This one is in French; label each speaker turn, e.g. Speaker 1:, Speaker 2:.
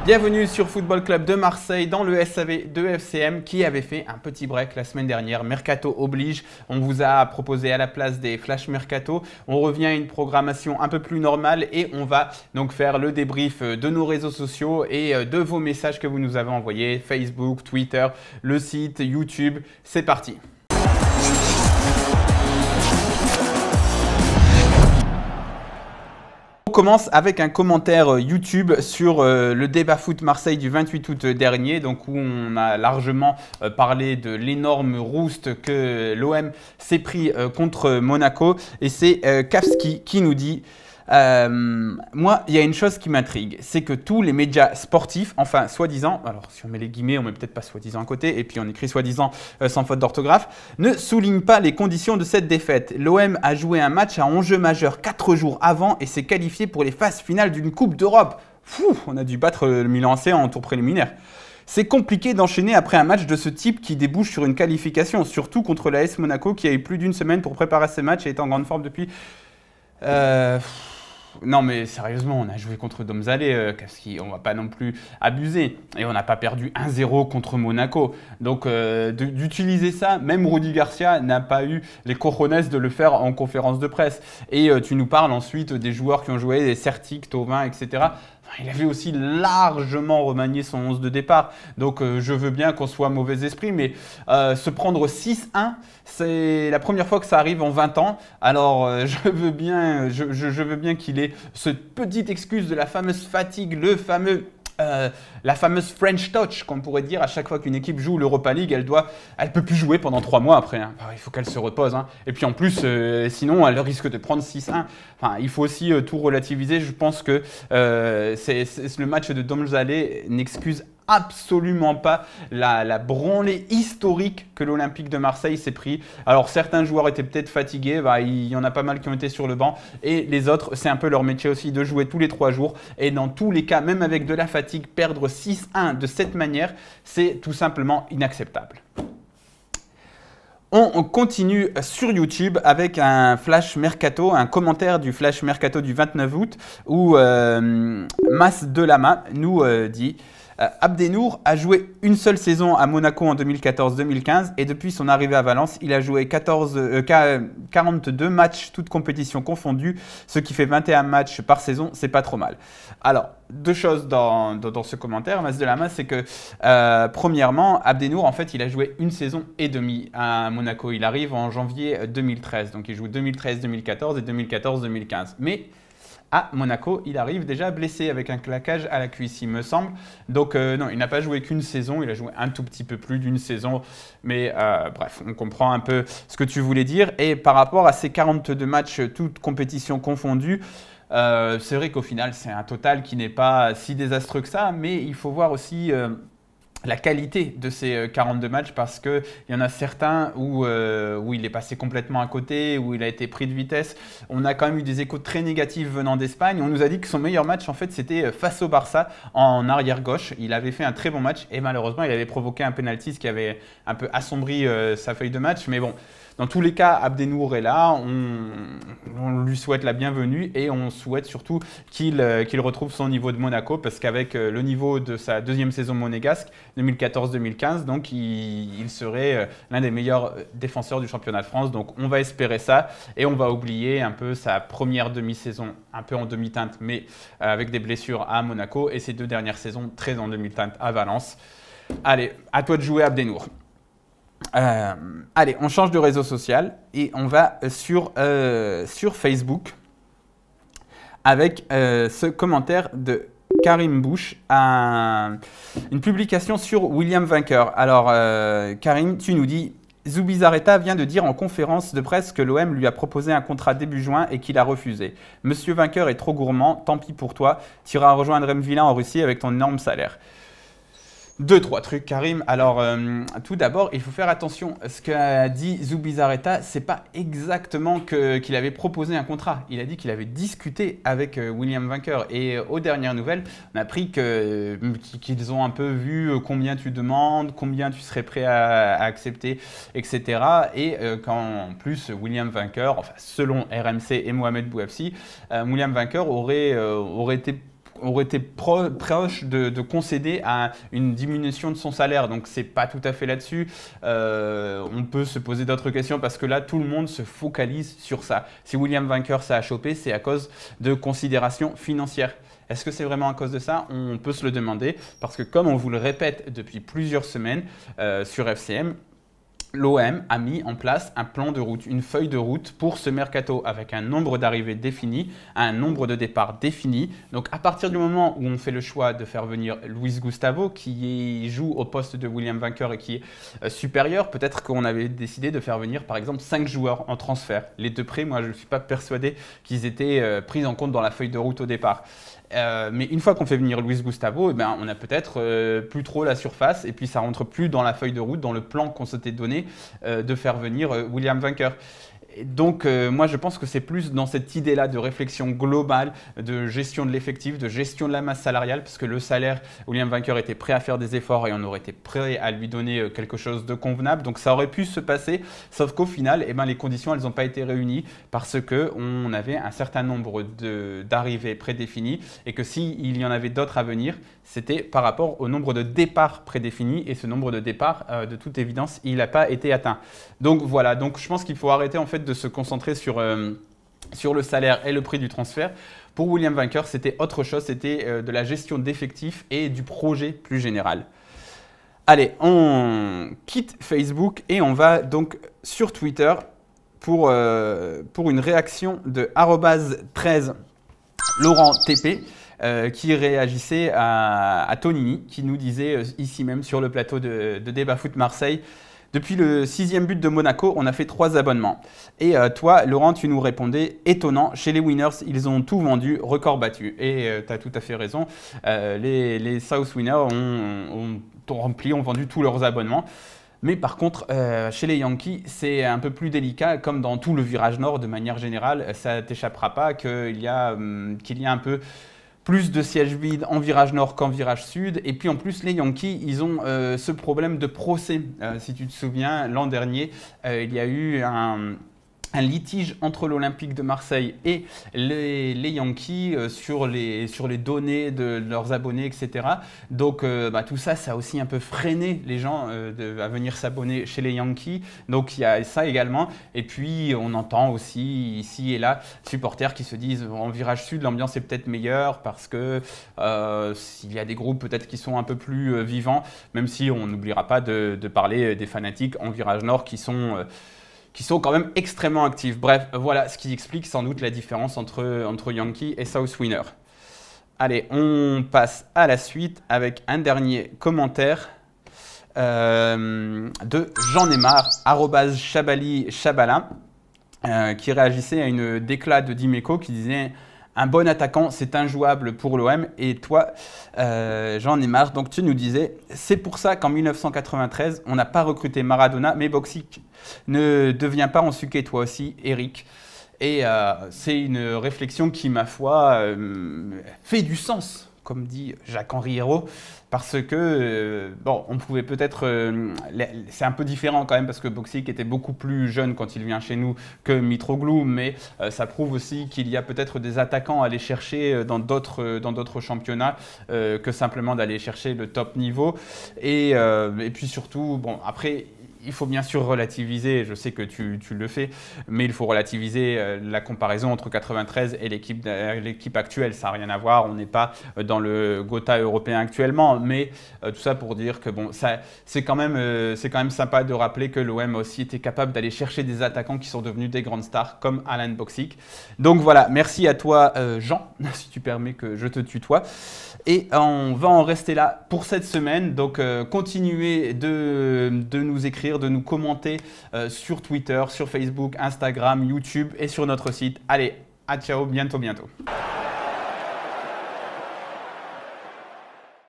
Speaker 1: Bienvenue sur Football Club de Marseille dans le SAV de FCM qui avait fait un petit break la semaine dernière. Mercato oblige, on vous a proposé à la place des Flash Mercato. On revient à une programmation un peu plus normale et on va donc faire le débrief de nos réseaux sociaux et de vos messages que vous nous avez envoyés, Facebook, Twitter, le site, YouTube. C'est parti. On commence avec un commentaire YouTube sur le débat foot Marseille du 28 août dernier, donc où on a largement parlé de l'énorme rouste que l'OM s'est pris contre Monaco. Et c'est Kavski qui nous dit moi, il y a une chose qui m'intrigue, c'est que tous les médias sportifs, enfin soi-disant, alors si on met les guillemets, on met peut-être pas soi-disant à côté, et puis on écrit soi-disant sans faute d'orthographe, ne soulignent pas les conditions de cette défaite. L'OM a joué un match à enjeu majeur 4 jours avant et s'est qualifié pour les phases finales d'une Coupe d'Europe. On a dû battre le Milan AC en tour préliminaire. C'est compliqué d'enchaîner après un match de ce type qui débouche sur une qualification, surtout contre l'AS Monaco qui a eu plus d'une semaine pour préparer ce match et est en grande forme depuis... Non mais sérieusement, on a joué contre Domzalé, Kavski, on va pas non plus abuser. Et on n'a pas perdu 1-0 contre Monaco. Donc d'utiliser ça, même Rudy Garcia n'a pas eu les cojones de le faire en conférence de presse. Et tu nous parles ensuite des joueurs qui ont joué, des Certic, Thauvin, etc. Il avait aussi largement remanié son 11 de départ. Donc je veux bien qu'on soit mauvais esprit, mais se prendre 6-1, c'est la première fois que ça arrive en 20 ans. Alors je veux bien qu'il ait cette petite excuse de la fameuse fatigue, la fameuse French touch, qu'on pourrait dire à chaque fois qu'une équipe joue l'Europa League, elle peut plus jouer pendant 3 mois après. Hein. Il faut qu'elle se repose. Hein. Et puis en plus, sinon, elle risque de prendre 6-1. Enfin, il faut aussi tout relativiser. Je pense que le match de Domzalé n'excuse absolument pas la branlée historique que l'Olympique de Marseille s'est pris. Alors certains joueurs étaient peut-être fatigués, il y en a pas mal qui ont été sur le banc et les autres, c'est un peu leur métier aussi de jouer tous les 3 jours et dans tous les cas, même avec de la fatigue, perdre 6-1 de cette manière, c'est tout simplement inacceptable. On continue sur YouTube avec un Flash Mercato, un commentaire du Flash Mercato du 29 août où Mas Delama nous dit Abdenour a joué une seule saison à Monaco en 2014-2015 et depuis son arrivée à Valence, il a joué 42 matchs, toutes compétitions confondues, ce qui fait 21 matchs par saison, c'est pas trop mal. Alors, deux choses dans ce commentaire, Mas Delama, c'est que premièrement, Abdenour, en fait, il a joué une saison et demie à Monaco. Il arrive en janvier 2013, donc il joue 2013-2014 et 2014-2015. Mais à Monaco, il arrive déjà blessé avec un claquage à la cuisse, il me semble. Donc non, il n'a pas joué qu'une saison, il a joué un tout petit peu plus d'une saison. Mais bref, on comprend un peu ce que tu voulais dire. Et par rapport à ces 42 matchs, toutes compétitions confondues, c'est vrai qu'au final, c'est un total qui n'est pas si désastreux que ça. Mais il faut voir aussi... la qualité de ces 42 matchs parce qu'il y en a certains où il est passé complètement à côté, où il a été pris de vitesse. On a quand même eu des échos très négatifs venant d'Espagne. On nous a dit que son meilleur match, en fait, c'était face au Barça en arrière-gauche. Il avait fait un très bon match et malheureusement, il avait provoqué un penalty, ce qui avait un peu assombri sa feuille de match. Mais bon, dans tous les cas, Abdenour est là, on lui souhaite la bienvenue et on souhaite surtout qu'il retrouve son niveau de Monaco parce qu'avec le niveau de sa deuxième saison monégasque, 2014-2015, donc il serait l'un des meilleurs défenseurs du championnat de France. Donc on va espérer ça et on va oublier un peu sa première demi-saison, un peu en demi-teinte, mais avec des blessures à Monaco et ses 2 dernières saisons très en demi-teinte à Valence. Allez, à toi de jouer Abdenour. Allez, on change de réseau social et on va sur Facebook avec ce commentaire de Karim Bouch, une publication sur William Vainqueur. Alors, Karim, tu nous dis Zubizarreta vient de dire en conférence de presse que l'OM lui a proposé un contrat début juin et qu'il a refusé. Monsieur Vainqueur est trop gourmand, tant pis pour toi, tu iras rejoindre Mvila en Russie avec ton énorme salaire. 2-3 trucs, Karim. Alors, tout d'abord, il faut faire attention. Ce qu'a dit Zubizarreta, c'est pas exactement qu'il avait proposé un contrat. Il a dit qu'il avait discuté avec William Vainqueur. Et aux dernières nouvelles, on a appris qu'ils ont un peu vu combien tu demandes, combien tu serais prêt à accepter, etc. Et qu'en plus, William Vainqueur, enfin, selon RMC et Mohamed Bouafsi, William Vainqueur aurait été aurait été proche de concéder à une diminution de son salaire. Donc, c'est pas tout à fait là-dessus. On peut se poser d'autres questions parce que là, tout le monde se focalise sur ça. Si William Vainqueur ça a chopé, c'est à cause de considérations financières. Est-ce que c'est vraiment à cause de ça? On peut se le demander parce que comme on vous le répète depuis plusieurs semaines sur FCM, l'OM a mis en place un plan de route, une feuille de route pour ce mercato avec un nombre d'arrivées défini, un nombre de départs défini. Donc à partir du moment où on fait le choix de faire venir Luis Gustavo qui joue au poste de William Vainqueur et qui est supérieur, peut-être qu'on avait décidé de faire venir par exemple 5 joueurs en transfert. Les deux prêts, moi je ne suis pas persuadé qu'ils étaient pris en compte dans la feuille de route au départ. Mais une fois qu'on fait venir Luis Gustavo, eh ben, on a peut-être plus trop la surface et puis ça rentre plus dans la feuille de route, dans le plan qu'on s'était donné de faire venir William Vainqueur. Et donc, moi, je pense que c'est plus dans cette idée-là de réflexion globale, de gestion de l'effectif, de gestion de la masse salariale, parce que le salaire, William Vainqueur était prêt à faire des efforts et on aurait été prêt à lui donner quelque chose de convenable. Donc, ça aurait pu se passer, sauf qu'au final, eh ben, les conditions, elles n'ont pas été réunies parce qu'on avait un certain nombre d'arrivées prédéfinies et que s'il y en avait d'autres à venir, c'était par rapport au nombre de départs prédéfinis et ce nombre de départs, de toute évidence, il n'a pas été atteint. Donc voilà, donc je pense qu'il faut arrêter en fait de se concentrer sur le salaire et le prix du transfert. Pour William Vainqueur, c'était autre chose, c'était de la gestion d'effectifs et du projet plus général. Allez, on quitte Facebook et on va donc sur Twitter pour une réaction de @13 Laurent TP. Qui réagissait à Tonini, qui nous disait ici même sur le plateau de Débat Foot Marseille: depuis le 6e but de Monaco, on a fait 3 abonnements. Et toi, Laurent, tu nous répondais: étonnant, chez les Winners, ils ont tout vendu, record battu. Et tu as tout à fait raison, les South Winners ont rempli, ont vendu tous leurs abonnements. Mais par contre, chez les Yankees, c'est un peu plus délicat, comme dans tout le virage nord de manière générale. Ça ne t'échappera pas qu'il y a un peu plus de sièges vides en virage nord qu'en virage sud. Et puis en plus, les Yankees, ils ont ce problème de procès. Si tu te souviens, l'an dernier, il y a eu un litige entre l'Olympique de Marseille et les Yankees sur les données de leurs abonnés, etc. Donc tout ça, ça a aussi un peu freiné les gens à venir s'abonner chez les Yankees. Donc il y a ça également. Et puis on entend aussi ici et là supporters qui se disent: en virage sud, l'ambiance est peut-être meilleure parce que s'il y a des groupes peut-être qui sont un peu plus vivants, même si on n'oubliera pas de parler des fanatiques en virage nord qui sont quand même extrêmement actifs. Bref, voilà ce qui explique sans doute la différence entre Yankee et South Winner. Allez, on passe à la suite avec un dernier commentaire de Jean-Neymar, @Chabali-Chabala, qui réagissait à une déclat de Dimeco qui disait: un bon attaquant, c'est injouable pour l'OM. Et toi, Jean-Neymar, donc tu nous disais: c'est pour ça qu'en 1993, on n'a pas recruté Maradona, mais Boksic. Ne deviens pas en suquet toi aussi, Eric. Et c'est une réflexion qui, ma foi, fait du sens, comme dit Jacques-Henri Hérault, parce que, on pouvait peut-être... c'est un peu différent quand même, parce que Boksic était beaucoup plus jeune quand il vient chez nous que Mitroglou, mais ça prouve aussi qu'il y a peut-être des attaquants à aller chercher dans d'autres championnats que simplement d'aller chercher le top niveau. Et puis surtout, après... il faut bien sûr relativiser, je sais que tu le fais, mais il faut relativiser la comparaison entre 93 et l'équipe actuelle. Ça n'a rien à voir, on n'est pas dans le Gotha européen actuellement, mais tout ça pour dire que c'est quand même sympa de rappeler que l'OM a aussi été capable d'aller chercher des attaquants qui sont devenus des grandes stars comme Alan Boksic. Donc voilà, merci à toi Jean, si tu permets que je te tutoie. Et on va en rester là pour cette semaine. Donc continuez de nous écrire, de nous commenter sur Twitter, sur Facebook, Instagram, YouTube et sur notre site. Allez, à ciao, bientôt.